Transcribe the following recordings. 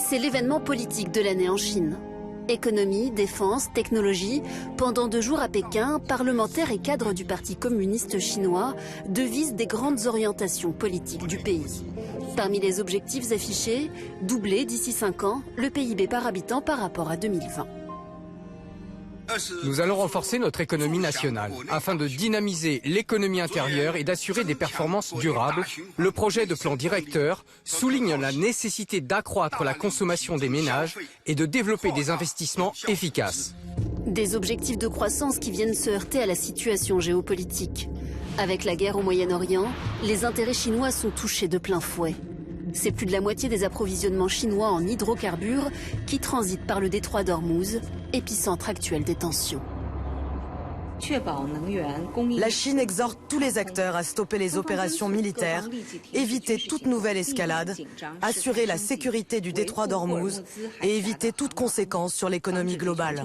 C'est l'événement politique de l'année en Chine. Économie, défense, technologie, pendant 2 jours à Pékin, parlementaires et cadres du Parti communiste chinois devisent des grandes orientations politiques du pays. Parmi les objectifs affichés, doubler d'ici 5 ans le PIB par habitant par rapport à 2020. Nous allons renforcer notre économie nationale. Afin de dynamiser l'économie intérieure et d'assurer des performances durables, le projet de plan directeur souligne la nécessité d'accroître la consommation des ménages et de développer des investissements efficaces. Des objectifs de croissance qui viennent se heurter à la situation géopolitique. Avec la guerre au Moyen-Orient, les intérêts chinois sont touchés de plein fouet. C'est plus de la moitié des approvisionnements chinois en hydrocarbures qui transitent par le détroit d'Ormuz, épicentre actuel des tensions. La Chine exhorte tous les acteurs à stopper les opérations militaires, éviter toute nouvelle escalade, assurer la sécurité du détroit d'Ormuz et éviter toute conséquence sur l'économie globale.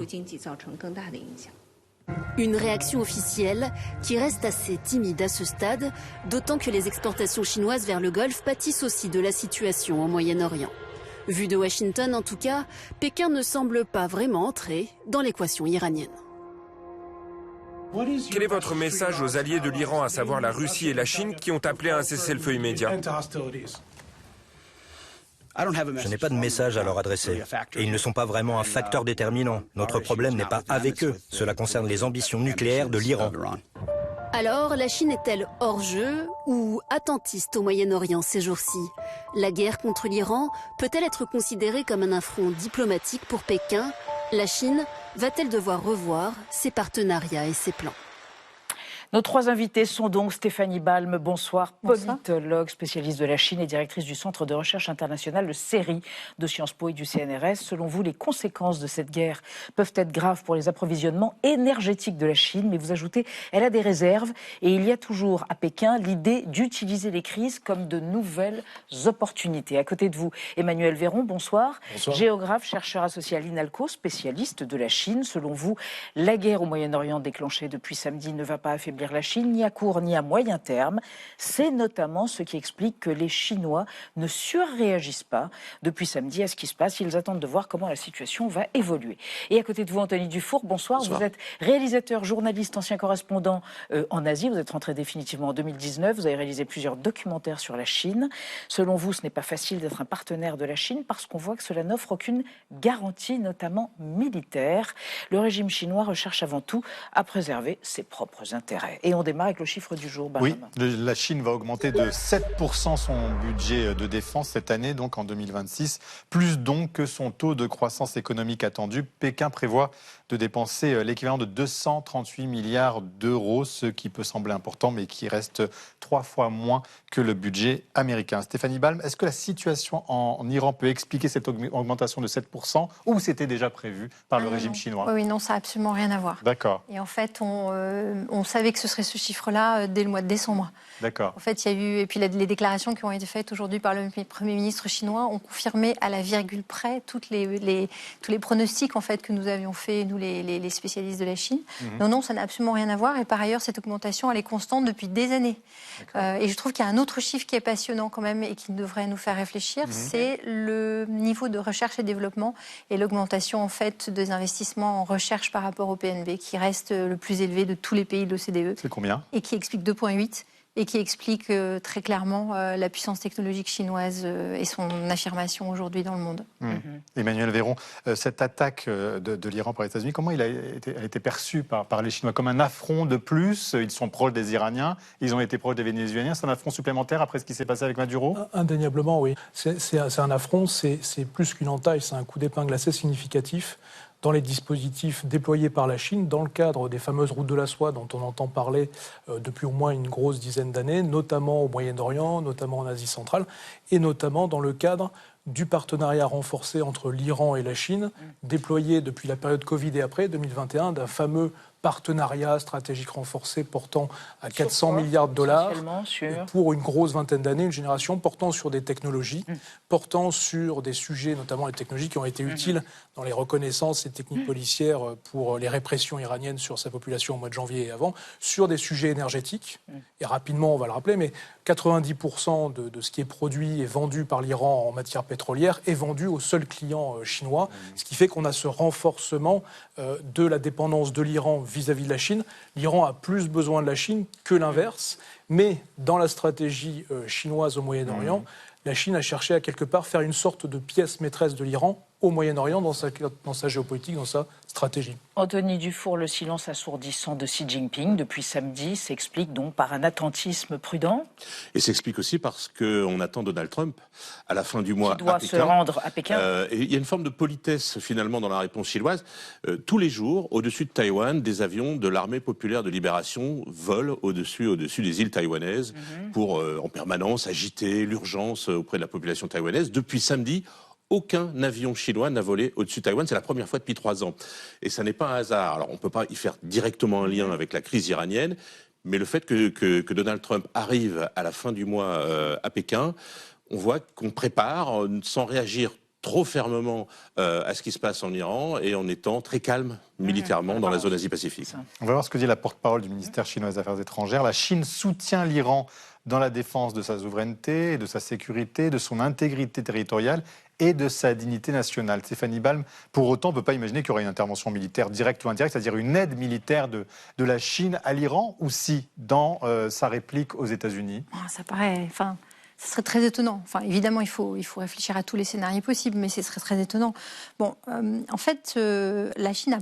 Une réaction officielle qui reste assez timide à ce stade, d'autant que les exportations chinoises vers le Golfe pâtissent aussi de la situation au Moyen-Orient. Vu de Washington en tout cas, Pékin ne semble pas vraiment entrer dans l'équation iranienne. Quel est votre message aux alliés de l'Iran, à savoir la Russie et la Chine, qui ont appelé à un cessez-le-feu immédiat ? Je n'ai pas de message à leur adresser. Et ils ne sont pas vraiment un facteur déterminant. Notre problème n'est pas avec eux. Cela concerne les ambitions nucléaires de l'Iran. Alors, la Chine est-elle hors jeu ou attentiste au Moyen-Orient ces jours-ci? La guerre contre l'Iran peut-elle être considérée comme un affront diplomatique pour Pékin? La Chine va-t-elle devoir revoir ses partenariats et ses plans? Nos 3 invités sont donc Stéphanie Balme, bonsoir, politologue, spécialiste de la Chine et directrice du Centre de recherche internationale, le CERI, de Sciences Po et du CNRS. Selon vous, les conséquences de cette guerre peuvent être graves pour les approvisionnements énergétiques de la Chine, mais vous ajoutez, elle a des réserves et il y a toujours à Pékin l'idée d'utiliser les crises comme de nouvelles opportunités. À côté de vous, Emmanuel Véron, bonsoir. Bonsoir. Géographe, chercheur associé à l'INALCO, spécialiste de la Chine. Selon vous, la guerre au Moyen-Orient déclenchée depuis samedi ne va pas affaiblir la Chine, ni à court ni à moyen terme. C'est notamment ce qui explique que les Chinois ne surréagissent pas depuis samedi à ce qui se passe. Ils attendent de voir comment la situation va évoluer. Et à côté de vous, Anthony Dufour, bonsoir. Bonsoir. Vous êtes réalisateur, journaliste, ancien correspondant en Asie. Vous êtes rentré définitivement en 2019. Vous avez réalisé plusieurs documentaires sur la Chine. Selon vous, ce n'est pas facile d'être un partenaire de la Chine parce qu'on voit que cela n'offre aucune garantie, notamment militaire. Le régime chinois recherche avant tout à préserver ses propres intérêts. Et on démarre avec le chiffre du jour. Oui, la Chine va augmenter de 7% son budget de défense cette année, donc en 2026, plus donc que son taux de croissance économique attendu. Pékin prévoit de dépenser l'équivalent de 238 milliards d'euros, ce qui peut sembler important, mais qui reste 3 fois moins que le budget américain. Stéphanie Balme, est-ce que la situation en Iran peut expliquer cette augmentation de 7% ou c'était déjà prévu par le régime chinois? Oui, non, ça n'a absolument rien à voir. D'accord. Et en fait, on savait que ce serait ce chiffre-là dès le mois de décembre. D'accord. En fait, il y a eu, et puis les déclarations qui ont été faites aujourd'hui par le Premier ministre chinois ont confirmé à la virgule près tous les pronostics en fait, que nous avions fait, nous les spécialistes de la Chine. Non, ça n'a absolument rien à voir. Et par ailleurs, cette augmentation, elle est constante depuis des années. Et je trouve qu'il y a un autre chiffre qui est passionnant quand même et qui devrait nous faire réfléchir, c'est le niveau de recherche et développement et l'augmentation en fait des investissements en recherche par rapport au PNB qui reste le plus élevé de tous les pays de l'OCDE. C'est combien? Et qui explique 2,8 et qui explique très clairement la puissance technologique chinoise et son affirmation aujourd'hui dans le monde. Emmanuel Véron, cette attaque de l'Iran par les États-Unis, comment elle a été perçue par les Chinois? Comme un affront de plus? Ils sont proches des Iraniens, ils ont été proches des Vénézuéliens. C'est un affront supplémentaire après ce qui s'est passé avec Maduro? Indéniablement, oui. C'est un affront, c'est plus qu'une entaille, c'est un coup d'épingle assez significatif dans les dispositifs déployés par la Chine dans le cadre des fameuses routes de la soie dont on entend parler depuis au moins une grosse dizaine d'années, notamment au Moyen-Orient, notamment en Asie centrale, et notamment dans le cadre du partenariat renforcé entre l'Iran et la Chine, déployé depuis la période Covid et après, 2021, d'un fameux partenariat stratégique renforcé portant à 400 milliards de dollars pour une grosse vingtaine d'années, une génération portant sur des technologies, portant sur des sujets, notamment les technologies qui ont été utiles dans les reconnaissances et techniques policières pour les répressions iraniennes sur sa population au mois de janvier et avant, sur des sujets énergétiques. Et rapidement, on va le rappeler, mais 90% de ce qui est produit et vendu par l'Iran en matière pétrolière est vendu aux seuls clients chinois, ce qui fait qu'on a ce renforcement de la dépendance de l'Iran vis-à-vis de la Chine. L'Iran a plus besoin de la Chine que l'inverse, mais dans la stratégie chinoise au Moyen-Orient, la Chine a cherché à quelque part faire une sorte de pièce maîtresse de l'Iran au Moyen-Orient dans sa géopolitique, dans sa stratégie. Anthony Dufour, le silence assourdissant de Xi Jinping depuis samedi s'explique donc par un attentisme prudent. Et s'explique aussi parce qu'on attend Donald Trump à la fin du mois qui doit se rendre à Pékin. Et il y a une forme de politesse finalement dans la réponse chinoise. Tous les jours, au-dessus de Taïwan, des avions de l'armée populaire de libération volent au-dessus des îles taïwanaises pour en permanence agiter l'urgence auprès de la population taïwanaise. Depuis samedi, aucun avion chinois n'a volé au-dessus de Taïwan. C'est la première fois depuis 3 ans. Et ça n'est pas un hasard. Alors, on ne peut pas y faire directement un lien avec la crise iranienne, mais le fait que Donald Trump arrive à la fin du mois à Pékin, on voit qu'on prépare, sans réagir trop fermement à ce qui se passe en Iran et en étant très calme militairement dans la zone Asie-Pacifique. On va voir ce que dit la porte-parole du ministère chinois des Affaires étrangères. La Chine soutient l'Iran dans la défense de sa souveraineté, de sa sécurité, de son intégrité territoriale et de sa dignité nationale. Stéphanie Balme, pour autant, on ne peut pas imaginer qu'il y aurait une intervention militaire directe ou indirecte, c'est-à-dire une aide militaire de la Chine à l'Iran, ou si, dans sa réplique aux États-Unis. Ça paraît... Ce serait très étonnant. Évidemment, il faut réfléchir à tous les scénarios possibles, mais ce serait très étonnant. Bon, en fait, la Chine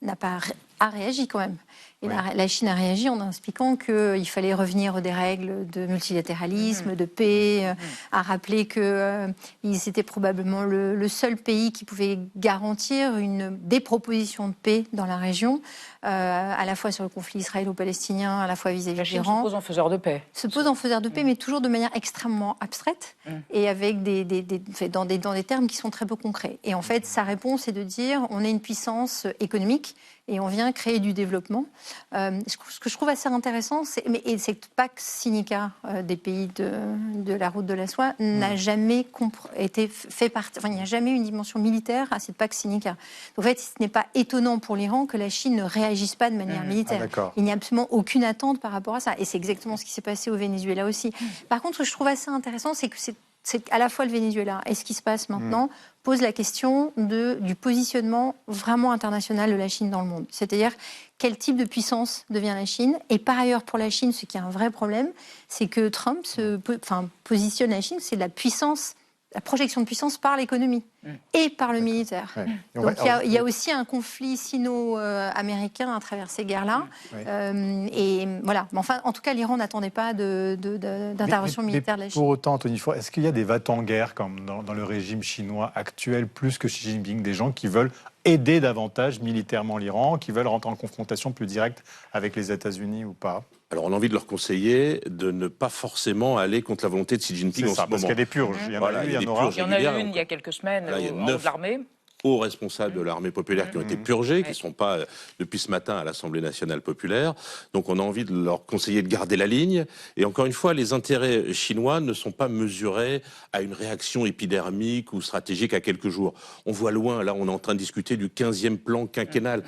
n'a pas réagi quand même. Et la Chine a réagi en expliquant qu'il fallait revenir des règles de multilatéralisme, de paix, a rappelé qu'ils étaient probablement le seul pays qui pouvait garantir des propositions de paix dans la région, à la fois sur le conflit israélo-palestinien, à la fois vis-à-vis de l'Iran. La Chine se pose en faiseur de paix. Se pose en faiseur de paix, mais toujours de manière extrêmement abstraite et avec dans des termes qui sont très peu concrets. Et en fait, sa réponse est de dire on est une puissance économique et on vient créer du développement. Ce que je trouve assez intéressant, c'est que cette Pax Sinica des pays de la route de la soie n'a jamais été fait partie. Il n'y a jamais eu une dimension militaire à cette Pax Sinica. Donc, en fait, ce n'est pas étonnant pour l'Iran que la Chine ne réagisse pas de manière militaire. Il n'y a absolument aucune attente par rapport à ça. Et c'est exactement ce qui s'est passé au Venezuela aussi. Par contre, ce que je trouve assez intéressant, c'est que c'est à la fois le Venezuela et ce qui se passe maintenant pose la question du positionnement vraiment international de la Chine dans le monde. C'est-à-dire quel type de puissance devient la Chine. Et par ailleurs, pour la Chine, ce qui est un vrai problème, c'est que Trump positionne la Chine, c'est la projection de puissance par l'économie et par le militaire. Donc il y a aussi un conflit sino-américain à travers ces guerres-là. Et voilà. Mais enfin, en tout cas, l'Iran n'attendait pas d'intervention militaire de la Chine. Pour autant, Anthony Dufour, est-ce qu'il y a des va-t-en-guerre comme dans le régime chinois actuel, plus que Xi Jinping, des gens qui veulent aider davantage militairement l'Iran, qui veulent rentrer en confrontation plus directe avec les États-Unis ou pas? Alors, on a envie de leur conseiller de ne pas forcément aller contre la volonté de Xi Jinping en ce moment. Parce qu'il y a des purges. Il y en a eu, il y en aura. Il y en a eu une il y a quelques semaines au haut de l'armée. Hauts responsables de l'armée populaire qui ont été purgés, qui ne sont pas depuis ce matin à l'Assemblée nationale populaire. Donc on a envie de leur conseiller de garder la ligne. Et encore une fois, les intérêts chinois ne sont pas mesurés à une réaction épidermique ou stratégique à quelques jours. On voit loin, là on est en train de discuter du 15e plan quinquennal.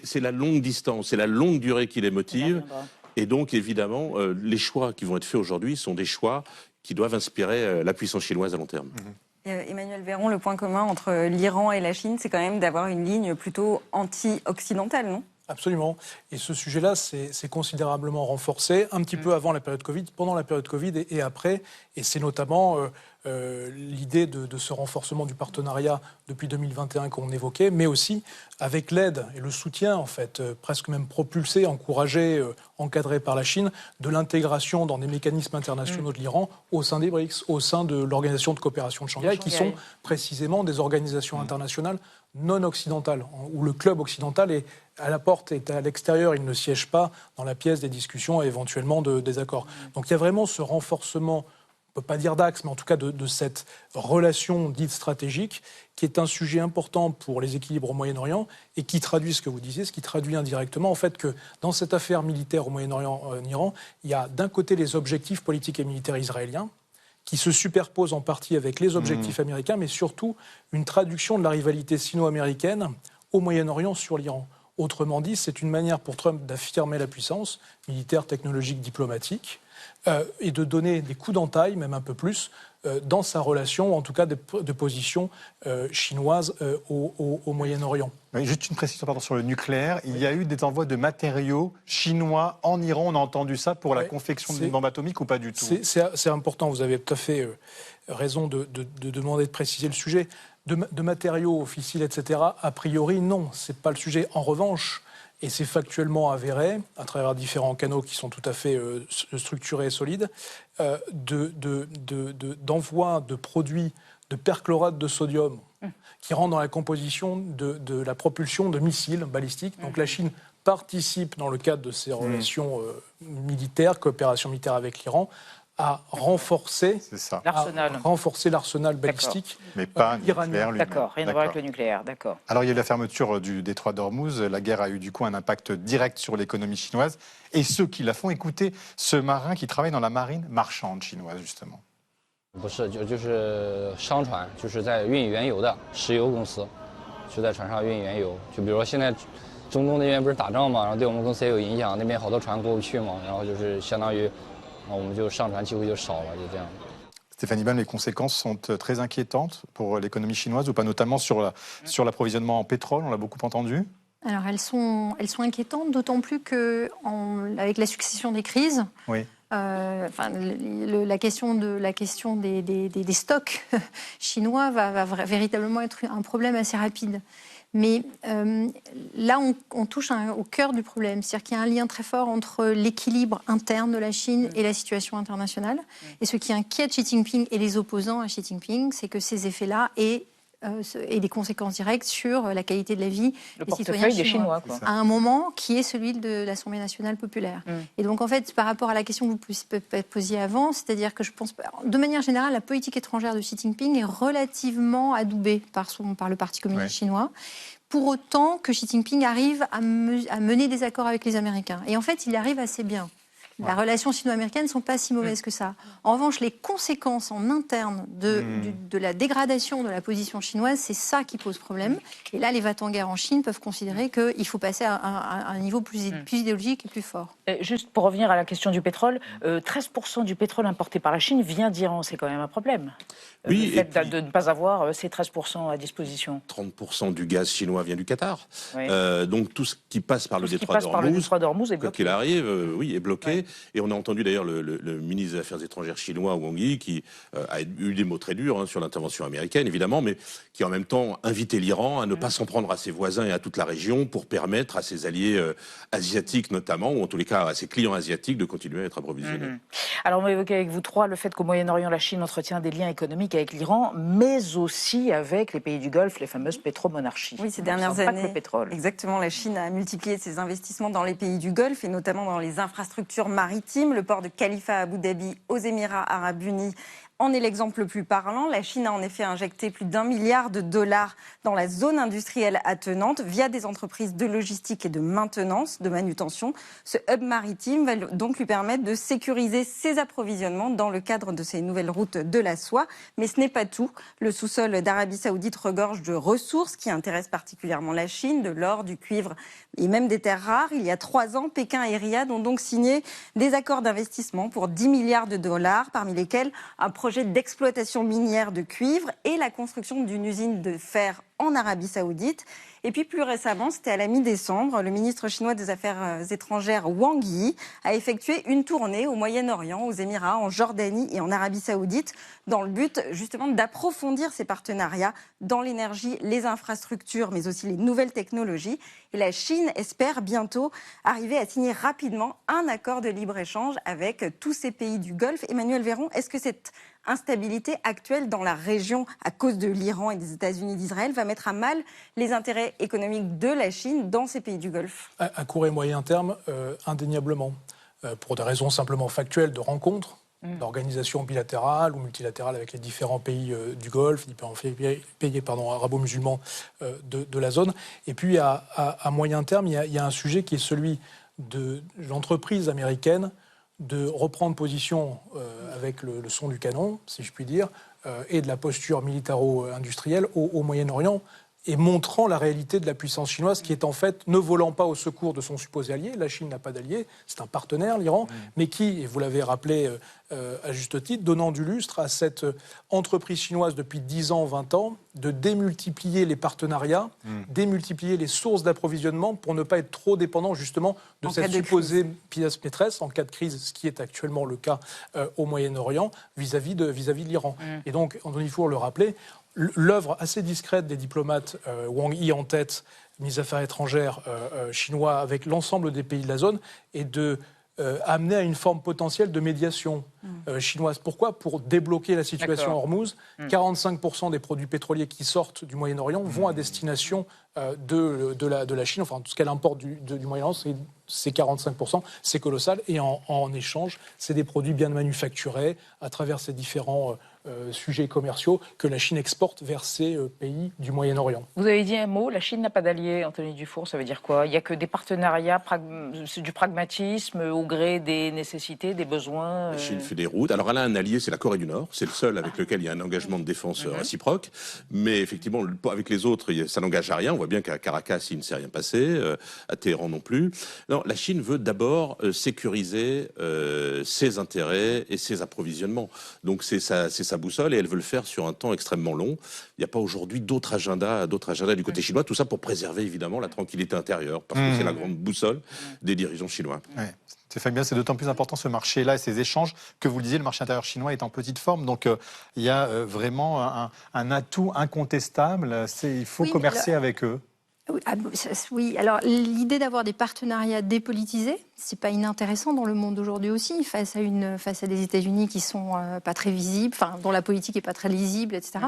C'est la longue distance, c'est la longue durée qui les motive. Et donc évidemment, les choix qui vont être faits aujourd'hui sont des choix qui doivent inspirer la puissance chinoise à long terme. Emmanuel Véron, le point commun entre l'Iran et la Chine, c'est quand même d'avoir une ligne plutôt anti-occidentale, non ? Absolument. Et ce sujet-là, c'est considérablement renforcé, un petit peu avant la période Covid, pendant la période Covid et après. Et c'est notamment l'idée de ce renforcement du partenariat depuis 2021 qu'on évoquait, mais aussi avec l'aide et le soutien, en fait, presque même propulsé, encouragé, encadré par la Chine, de l'intégration dans des mécanismes internationaux de l'Iran au sein des BRICS, au sein de l'Organisation de coopération de Shanghai, qui sont précisément des organisations internationales non occidentales, où le club occidental est à la porte, est à l'extérieur, il ne siège pas dans la pièce des discussions et éventuellement des accords. Donc il y a vraiment ce renforcement peut pas dire d'axe, mais en tout cas de cette relation dite stratégique, qui est un sujet important pour les équilibres au Moyen-Orient et qui traduit ce que vous disiez, ce qui traduit indirectement en fait que dans cette affaire militaire au Moyen-Orient, en Iran, il y a d'un côté les objectifs politiques et militaires israéliens qui se superposent en partie avec les objectifs américains, mais surtout une traduction de la rivalité sino-américaine au Moyen-Orient sur l'Iran. Autrement dit, c'est une manière pour Trump d'affirmer la puissance militaire, technologique, diplomatique, et de donner des coups d'entaille, même un peu plus, dans sa relation, en tout cas de position chinoise au Moyen-Orient. Oui, juste une précision sur le nucléaire. Il y a eu des envois de matériaux chinois en Iran. On a entendu ça pour la confection d'une bombe atomique ou pas du tout? C'est important, vous avez tout à fait raison de demander de préciser le sujet. De matériaux officiels, etc., a priori, non, ce n'est pas le sujet. En revanche, et c'est factuellement avéré, à travers différents canaux qui sont tout à fait structurés et solides, d'envoi de produits de perchlorate de sodium qui rentrent dans la composition de la propulsion de missiles balistiques. Donc la Chine participe, dans le cadre de ses relations militaires, coopération militaire avec l'Iran, à renforcer l'arsenal balistique. Mais pas nucléaire lui-même. D'accord, rien à voir avec le nucléaire, d'accord. Alors il y a eu la fermeture du détroit d'Ormuz. La guerre a eu du coup un impact direct sur l'économie chinoise. Et ceux qui la font, écouter ce marin qui travaille dans la marine marchande chinoise, justement. 不是，就是商船，就是在运原油的石油公司，就在船上运原油。就比如说现在中东那边不是打仗嘛，然后对我们公司也有影响，那边好多船过不去嘛，然后就是相当于。我们就上船机会就少了，就这样。 Stéphanie Balme, les conséquences sont très inquiétantes pour l'économie chinoise ou pas, notamment sur l'approvisionnement en pétrole, on l'a beaucoup entendu. Alors elles sont inquiétantes, d'autant plus qu'avec la succession des crises, la question des stocks chinois va véritablement être un problème assez rapide. Mais là, on touche au cœur du problème. C'est-à-dire qu'il y a un lien très fort entre l'équilibre interne de la Chine et la situation internationale. Et ce qui inquiète Xi Jinping et les opposants à Xi Jinping, c'est que ces effets-là aient des conséquences directes sur la qualité de la vie des citoyens chinois. À un moment qui est celui de l'Assemblée nationale populaire. Et donc, en fait, par rapport à la question que vous posiez avant, c'est-à-dire que je pense, de manière générale, la politique étrangère de Xi Jinping est relativement adoubée par le Parti communiste chinois. Pour autant que Xi Jinping arrive à mener des accords avec les Américains. Et en fait, il y arrive assez bien. La relation sino-américaine ne sont pas si mauvaises que ça. En revanche, les conséquences en interne de la dégradation de la position chinoise, c'est ça qui pose problème. Et là, les va-t-en-guerre en Chine peuvent considérer qu'il faut passer à un niveau plus idéologique et plus fort. Et juste pour revenir à la question du pétrole, 13% du pétrole importé par la Chine vient d'Iran. C'est quand même un problème. Oui, le fait de ne pas avoir ces 13% à disposition. 30% du gaz chinois vient du Qatar. Oui. Donc tout ce qui passe par le détroit d'Ormuz, quoi qu'il arrive, est bloqué. Ouais. Et on a entendu d'ailleurs le ministre des Affaires étrangères chinois, Wang Yi, qui a eu des mots très durs sur l'intervention américaine, évidemment, mais qui en même temps invitait l'Iran à ne pas s'en prendre à ses voisins et à toute la région pour permettre à ses alliés asiatiques notamment, ou en tous les cas à ses clients asiatiques, de continuer à être approvisionnés. Alors on va évoquer avec vous trois le fait qu'au Moyen-Orient, la Chine entretient des liens économiques avec l'Iran, mais aussi avec les pays du Golfe, les fameuses pétromonarchies. Oui, ces dernières années, le pétrole. Exactement, la Chine a multiplié ses investissements dans les pays du Golfe et notamment dans les infrastructures maritimes. Le port de Khalifa à Abu Dhabi aux Émirats arabes unis en est l'exemple le plus parlant. La Chine a en effet injecté plus d'1 milliard de dollars dans la zone industrielle attenante via des entreprises de logistique et de maintenance, de manutention. Ce hub maritime va donc lui permettre de sécuriser ses approvisionnements dans le cadre de ces nouvelles routes de la soie. Mais ce n'est pas tout. Le sous-sol d'Arabie Saoudite regorge de ressources qui intéressent particulièrement la Chine, de l'or, du cuivre et même des terres rares. Il y a 3 ans, Pékin et Riyad ont donc signé des accords d'investissement pour 10 milliards de dollars, parmi lesquels un projet d'exploitation minière de cuivre et la construction d'une usine de fer en Arabie Saoudite. Et puis plus récemment, c'était à la mi-décembre, le ministre chinois des Affaires étrangères Wang Yi a effectué une tournée au Moyen-Orient, aux Émirats, en Jordanie et en Arabie Saoudite, dans le but justement d'approfondir ces partenariats dans l'énergie, les infrastructures, mais aussi les nouvelles technologies. Et la Chine espère bientôt arriver à signer rapidement un accord de libre-échange avec tous ces pays du Golfe. Emmanuel Véron, est-ce que cette instabilité actuelle dans la région à cause de l'Iran et des États-Unis d'Israël va mettre à mal les intérêts économiques de la Chine dans ces pays du Golfe? À court et moyen terme, indéniablement. Pour des raisons simplement factuelles de rencontres d'organisations bilatérales ou multilatérales avec les différents pays du Golfe, différents pays arabo-musulmans de la zone. Et puis, à moyen terme, il y a un sujet qui est celui de l'entreprise américaine de reprendre position avec le son du canon, si je puis dire, et de la posture militaro-industrielle au Moyen-Orient, et montrant la réalité de la puissance chinoise qui est en fait ne volant pas au secours de son supposé allié. La Chine n'a pas d'allié, c'est un partenaire, l'Iran, mais qui, et vous l'avez rappelé à juste titre, donnant du lustre à cette entreprise chinoise depuis 10 ans, 20 ans, de démultiplier les partenariats, démultiplier les sources d'approvisionnement pour ne pas être trop dépendant justement de cette supposée pièce maîtresse en cas de crise, ce qui est actuellement le cas au Moyen-Orient vis-à-vis de l'Iran. Et donc, Anthony Four le rappelait, l'œuvre assez discrète des diplomates Wang Yi en tête, ministre des Affaires étrangères chinois, avec l'ensemble des pays de la zone, est de amener à une forme potentielle de médiation chinoise. Pourquoi ? Pour débloquer la situation en Hormuz. 45% des produits pétroliers qui sortent du Moyen-Orient vont à destination de la Chine. Enfin, tout ce qu'elle importe du Moyen-Orient, c'est 45%. C'est colossal. Et en échange, c'est des produits bien manufacturés à travers ces différents sujets commerciaux que la Chine exporte vers ces pays du Moyen-Orient. Vous avez dit un mot, la Chine n'a pas d'alliés, Anthony Dufour, ça veut dire quoi ? Il n'y a que des partenariats, c'est du pragmatisme au gré des nécessités, des besoins La Chine fait des routes. Alors elle a un allié, c'est la Corée du Nord, c'est le seul avec lequel il y a un engagement de défense réciproque, mais effectivement avec les autres, ça n'engage à rien. On voit bien qu'à Caracas, il ne s'est rien passé, à Téhéran non plus. Non, la Chine veut d'abord sécuriser ses intérêts et ses approvisionnements. Donc c'est sa boussole et elle veut le faire sur un temps extrêmement long. Il n'y a pas aujourd'hui d'autres agendas du côté chinois, tout ça pour préserver évidemment la tranquillité intérieure, parce que c'est la grande boussole des dirigeants chinois. Ouais. Stéphane Bial, c'est d'autant plus important ce marché-là et ces échanges que vous le disiez, le marché intérieur chinois est en petite forme. Donc il y a vraiment un atout incontestable. Il faut commercer avec eux. Oui, alors l'idée d'avoir des partenariats dépolitisés, c'est pas inintéressant dans le monde d'aujourd'hui aussi, face à des États-Unis qui sont pas très visibles, dont la politique est pas très lisible, etc.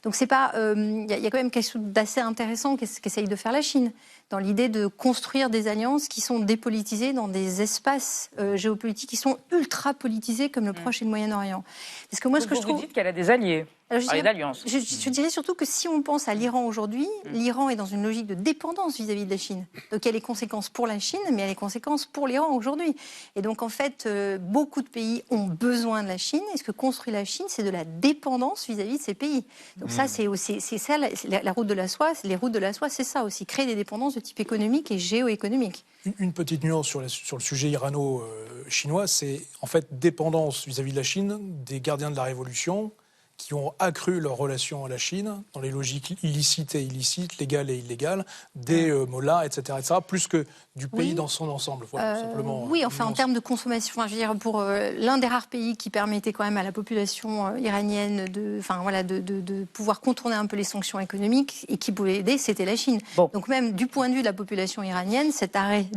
Donc c'est pas, il y a quand même quelque chose d'assez intéressant qu'essaye de faire la Chine, dans l'idée de construire des alliances qui sont dépolitisées dans des espaces géopolitiques qui sont ultra politisés comme le Proche et le Moyen-Orient. Parce que moi, vous dites qu'elle a des alliés. Je dirais surtout que si on pense à l'Iran aujourd'hui, l'Iran est dans une logique de dépendance vis-à-vis de la Chine. Donc il y a les conséquences pour la Chine, mais il y a les conséquences pour l'Iran aujourd'hui. Et donc en fait, beaucoup de pays ont besoin de la Chine. Et ce que construit la Chine, c'est de la dépendance vis-à-vis de ces pays. Donc ça, c'est ça, la route de la soie. Les routes de la soie, c'est ça aussi, créer des dépendances de type économique et géoéconomique. Une petite nuance sur le sujet irano-chinois, c'est en fait dépendance vis-à-vis de la Chine des gardiens de la Révolution, qui ont accru leur relation à la Chine dans les logiques illicites et illicites, légales et illégales, des mollahs, etc., plus que du pays dans son ensemble. Voilà, simplement, oui, enfin en termes de consommation, je veux dire, pour l'un des rares pays qui permettait quand même à la population iranienne de pouvoir contourner un peu les sanctions économiques et qui pouvait aider, c'était la Chine. Donc même du point de vue de la population iranienne, cet arrêt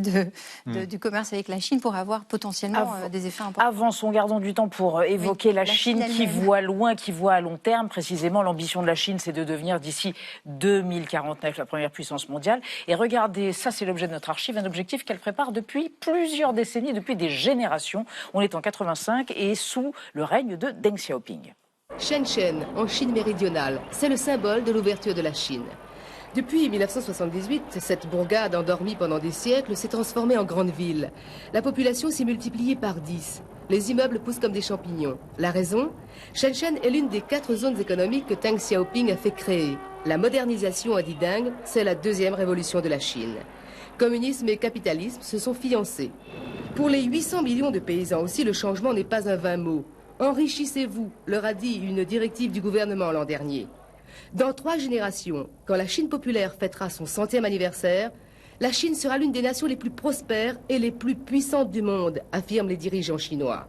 du commerce avec la Chine pourrait avoir potentiellement des effets importants. Avançons, gardons du temps pour évoquer la Chine qui voit loin, qui voit à long terme. Précisément, l'ambition de la Chine, c'est de devenir d'ici 2049 la première puissance mondiale. Et regardez, ça c'est l'objet de notre archive, un objectif qu'elle prépare depuis plusieurs décennies, depuis des générations. On est en 85 et sous le règne de Deng Xiaoping. Shenzhen, en Chine méridionale, c'est le symbole de l'ouverture de la Chine. Depuis 1978, cette bourgade endormie pendant des siècles s'est transformée en grande ville. La population s'est multipliée par 10. Les immeubles poussent comme des champignons. La raison ? Shenzhen est l'une des 4 zones économiques que Deng Xiaoping a fait créer. La modernisation, a dit Deng, c'est la deuxième révolution de la Chine. Communisme et capitalisme se sont fiancés. Pour les 800 millions de paysans aussi, le changement n'est pas un vain mot. Enrichissez-vous, leur a dit une directive du gouvernement l'an dernier. Dans 3 générations, quand la Chine populaire fêtera son 100e anniversaire, la Chine sera l'une des nations les plus prospères et les plus puissantes du monde, affirment les dirigeants chinois.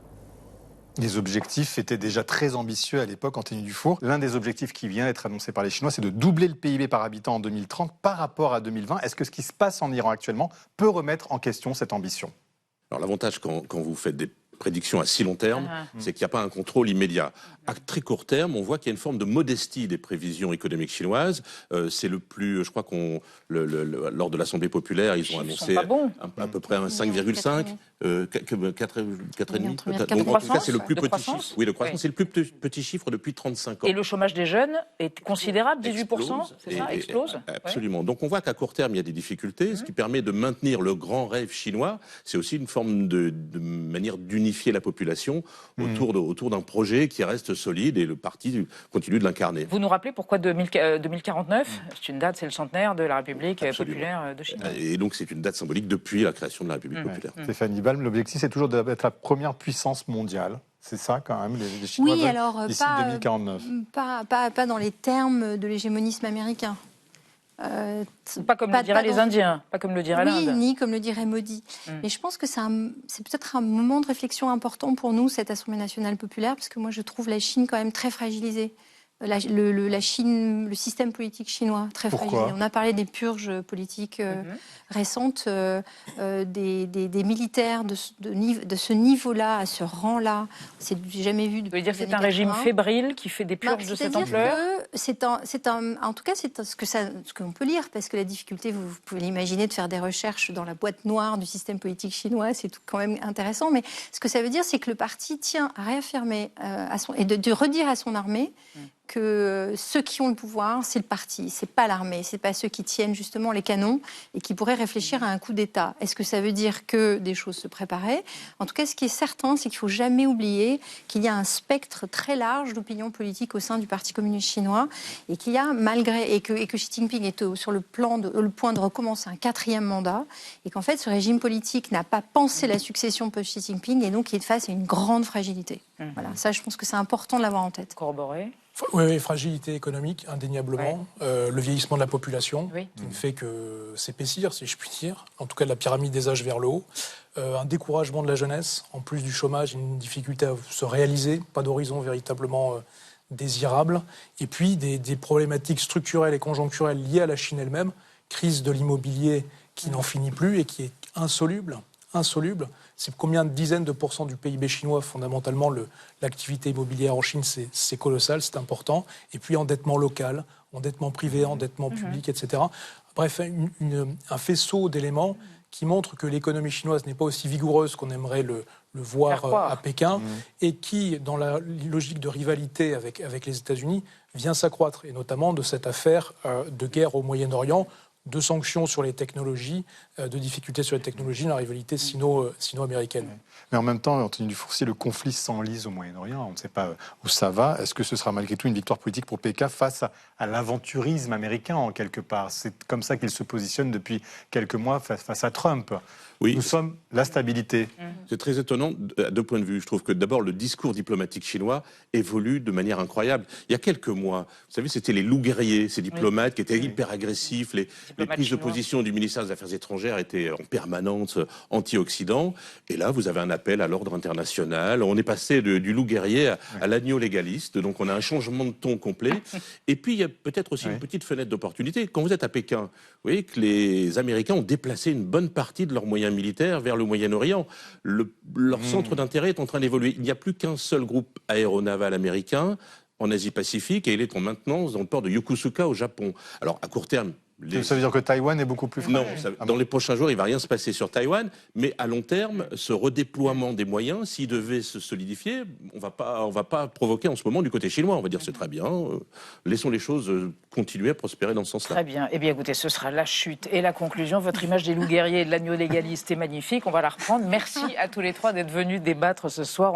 Les objectifs étaient déjà très ambitieux à l'époque, Anthony Dufour. L'un des objectifs qui vient d'être annoncé par les Chinois, c'est de doubler le PIB par habitant en 2030 par rapport à 2020. Est-ce que ce qui se passe en Iran actuellement peut remettre en question cette ambition ? Alors l'avantage quand vous faites prédiction à si long terme, c'est qu'il n'y a pas un contrôle immédiat. À très court terme, on voit qu'il y a une forme de modestie des prévisions économiques chinoises. C'est le plus, je crois lors de l'Assemblée populaire, ils ont annoncé à peu près un 5,5, 4,5 peut-être. Donc en tout cas, c'est le plus petit chiffre. Oui, le croissance, c'est le plus petit chiffre depuis 35 ans. Et le chômage des jeunes est considérable, 18%, c'est ça, explose. Absolument. Donc on voit qu'à court terme, il y a des difficultés. Ce qui permet de maintenir le grand rêve chinois, c'est aussi une forme de manière d'unifier la population autour d'un projet qui reste solide, et le parti continue de l'incarner. Vous nous rappelez pourquoi 2049 ? C'est une date, c'est le centenaire de la République populaire de Chine. Et donc c'est une date symbolique depuis la création de la République populaire. Stéphanie Balme, l'objectif c'est toujours d'être la première puissance mondiale. C'est ça quand même, les Chinois veulent d'ici 2049. Pas dans les termes de l'hégémonisme américain. Pas comme le diraient les Indiens, pas comme le dirait l'Inde. Oui, ni comme le dirait Modi. Mais je pense que c'est peut-être un moment de réflexion important pour nous, cette Assemblée nationale populaire, parce que moi je trouve la Chine quand même très fragilisée. La Chine, le système politique chinois, très fragilisé. On a parlé des purges politiques récentes, des militaires de ce niveau-là, à ce rang-là. C'est jamais vu depuis. Vous voulez dire que c'est un régime fébrile qui fait des purges de cette ampleur ? En tout cas, c'est ce que l'on peut lire, parce que la difficulté, vous pouvez l'imaginer, de faire des recherches dans la boîte noire du système politique chinois, c'est quand même intéressant. Mais ce que ça veut dire, c'est que le parti tient à réaffirmer et de redire à son armée que ceux qui ont le pouvoir, c'est le parti, c'est pas l'armée, c'est pas ceux qui tiennent justement les canons et qui pourraient réfléchir à un coup d'État. Est-ce que ça veut dire que des choses se préparaient ? En tout cas, ce qui est certain, c'est qu'il faut jamais oublier qu'il y a un spectre très large d'opinion politique au sein du Parti communiste chinois, et qu'il y a et que Xi Jinping est sur le point de recommencer un 4e mandat, et qu'en fait, ce régime politique n'a pas pensé la succession post-Xi Jinping, et donc il est face à une grande fragilité. Voilà, ça, je pense que c'est important de l'avoir en tête. Corroboré. Oui, fragilité économique, indéniablement. Le vieillissement de la population, qui ne fait que s'épaissir, si je puis dire. En tout cas, de la pyramide des âges vers le haut. Un découragement de la jeunesse, en plus du chômage, une difficulté à se réaliser, pas d'horizon véritablement désirable. Et puis, des problématiques structurelles et conjoncturelles liées à la Chine elle-même. Crise de l'immobilier qui n'en finit plus et qui est insoluble. C'est combien de dizaines de pourcents du PIB chinois, fondamentalement, l'activité immobilière en Chine, c'est colossal, c'est important. Et puis endettement local, endettement privé, endettement public, etc. Bref, un faisceau d'éléments qui montrent que l'économie chinoise n'est pas aussi vigoureuse qu'on aimerait le voir à Pékin, et qui, dans la logique de rivalité avec les États-Unis, vient s'accroître, et notamment de cette affaire de guerre au Moyen-Orient, de sanctions sur les technologies, de difficultés sur les technologies, la rivalité sino-américaine. Mais en même temps, Anthony Dufourcier, le conflit s'enlise au Moyen-Orient. On ne sait pas où ça va. Est-ce que ce sera malgré tout une victoire politique pour Pékin face à l'aventurisme américain, en quelque part ? C'est comme ça qu'il se positionne depuis quelques mois face à Trump. Oui. Nous sommes la stabilité. C'est très étonnant à deux points de vue. Je trouve que d'abord, le discours diplomatique chinois évolue de manière incroyable. Il y a quelques mois, vous savez, c'était les loups guerriers, ces diplomates qui étaient hyper agressifs. Les prises de position du ministère des Affaires étrangères étaient en permanence anti-Occident. Et là, vous avez un appel à l'ordre international. On est passé du loup guerrier à l'agneau légaliste. Donc, on a un changement de ton complet. Et puis, il y a peut-être aussi une petite fenêtre d'opportunité. Quand vous êtes à Pékin, vous voyez que les Américains ont déplacé une bonne partie de leurs moyens militaires vers le Moyen-Orient. Leur centre d'intérêt est en train d'évoluer. Il n'y a plus qu'un seul groupe aéronaval américain en Asie-Pacifique, et il est en maintenance dans le port de Yokosuka au Japon. Alors, à court terme, ça veut dire que Taïwan est beaucoup plus fort. Non, dans les prochains jours, il ne va rien se passer sur Taïwan, mais à long terme, ce redéploiement des moyens, s'il devait se solidifier, on va pas provoquer en ce moment du côté chinois. On va dire c'est très bien, laissons les choses continuer à prospérer dans ce sens-là. Très bien. Eh bien, écoutez, ce sera la chute et la conclusion. Votre image des loups guerriers et de l'agneau légaliste est magnifique. On va la reprendre. Merci à tous les trois d'être venus débattre ce soir.